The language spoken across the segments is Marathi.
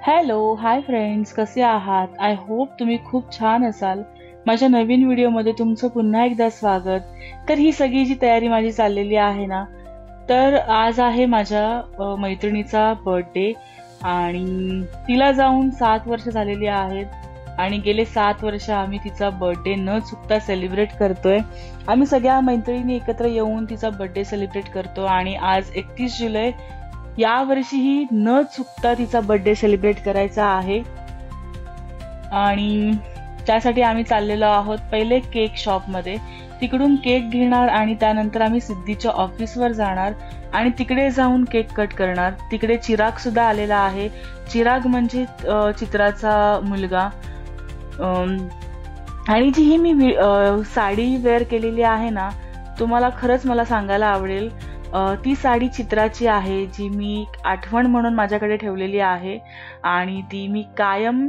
हॅलो, हाय फ्रेंड्स, कसे आहात? आय होप तुम्ही खूप छान असाल. माझ्या नवीन व्हिडिओमध्ये तुमचं पुन्हा एकदा स्वागत. तर ही सगळी जी तयारी माझी चाललेली आहे ना, तर आज आहे माझ्या मैत्रिणीचा बर्थडे आणि तिला जाऊन 7 वर्ष झालेली आहेत आणि गेले 7 वर्ष आम्ही तिचा बर्थडे न चुकता सेलिब्रेट करतोय. आम्ही सगळ्या मैत्रिणी एकत्र येऊन तिचा बर्थडे सेलिब्रेट करतो आणि आज 31 जुलै या वर्षीही न चुकता तिचा बर्थडे सेलिब्रेट करायचा आहे आणि त्यासाठी आम्ही चाललेलो आहोत पहिले केक शॉपमध्ये. तिकडून केक घेणार आणि त्यानंतर आम्ही सिद्धीच्या ऑफिसवर जाणार आणि तिकडे जाऊन केक कट करणार. तिकडे चिराग सुद्धा आलेला आहे. चिराग म्हणजे चित्राचा मुलगा. आणि जी ही मी साडी वेअर केलेली आहे ना, तुम्हाला खरंच मला सांगायला आवडेल, ती साडी चित्राची आहे, जी मी आठवण म्हणून माझ्याकडे ठेवलेली आहे आणि ती मी कायम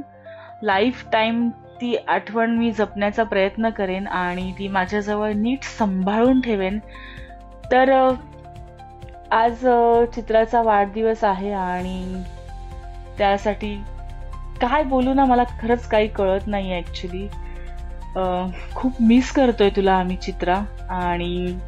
लाईफ टाईम ती आठवण मी जपण्याचा प्रयत्न करेन आणि ती माझ्याजवळ नीट सांभाळून ठेवेन. तर आज चित्राचा वाढदिवस आहे आणि त्यासाठी काय बोलू ना, मला खरंच काही कळत नाही ॲक्च्युली. खूप मिस करतोय तुला आम्ही चित्रा, आणि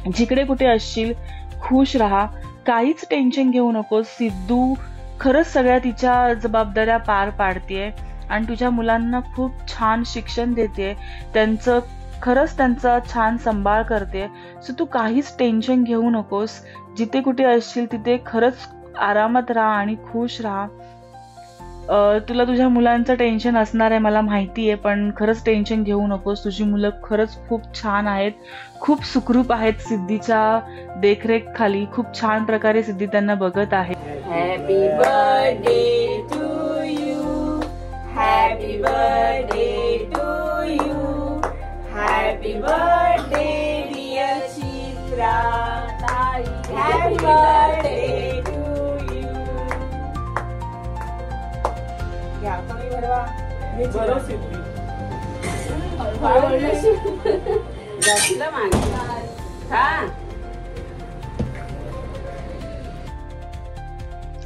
जिकडे कुठे असशील खुश राहा, काहीच टेन्शन घेऊ नकोस. सिद्धू खरंच सगळ्या तिच्या जबाबदाऱ्या पार पाडतेय आणि तुझ्या मुलांना खूप छान शिक्षण देते, त्यांचा छान सांभाळ करते. सो तू काहीच टेन्शन घेऊ नकोस. जिथे कुठे असशील तिथे खरंच आरामात राहा आणि खुश राहा. तुला तुझ्या मुलांचं टेन्शन असणार आहे मला माहिती आहे, पण खरंच टेन्शन घेऊ नकोस. तुझी मुलं खरंच खूप छान आहेत, खूप सुखरूप आहेत. सिद्धीच्या देखरेख खाली खूप छान प्रकारे सिद्धी त्यांना बघत आहे. Happy birthday to you, happy birthday to you, happy birthday dear Chitra tai, happy birthday to you. घ्या कमी भरवा. मी बरं सिद्धी जातीला मागणार हा.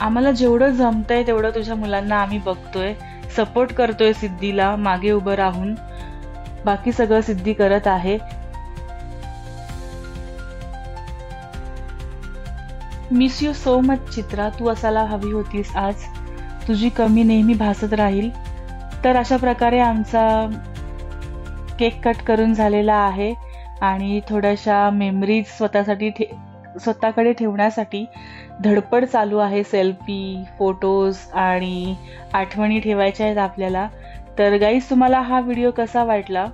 आम्हाला जेवढं जमतंय तेवढं तुझ्या मुलांना आम्ही बघतोय, सपोर्ट करतोय सिद्धीला मागे उभं राहून. बाकी सगळं सिद्धी करत आहे. मिस यू सो मच चित्रा. तू असायला हवी होतीस आज. तुझी कमी नेहमी भासत राहील. तर अशा प्रकारे आमचा केक कट करून झालेला आहे आणि थोड्याशा मेमरीज स्वतःकडे ठेवण्यासाठी धडपड चालू आहे. सेल्फी, फोटोज आणि आठवणी ठेवायच्या आहेत आपल्याला. तर गाईज, तुम्हाला हा व्हिडिओ कसा वाटला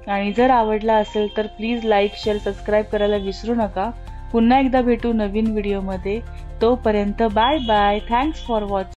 आणि जर आवडला असेल तर प्लीज लाईक, शेअर, सबस्क्राईब करायला विसरू नका. पुन्हा एकदा भेटू नवीन व्हिडिओमध्ये. तोपर्यंत bye bye. Thanks for watching.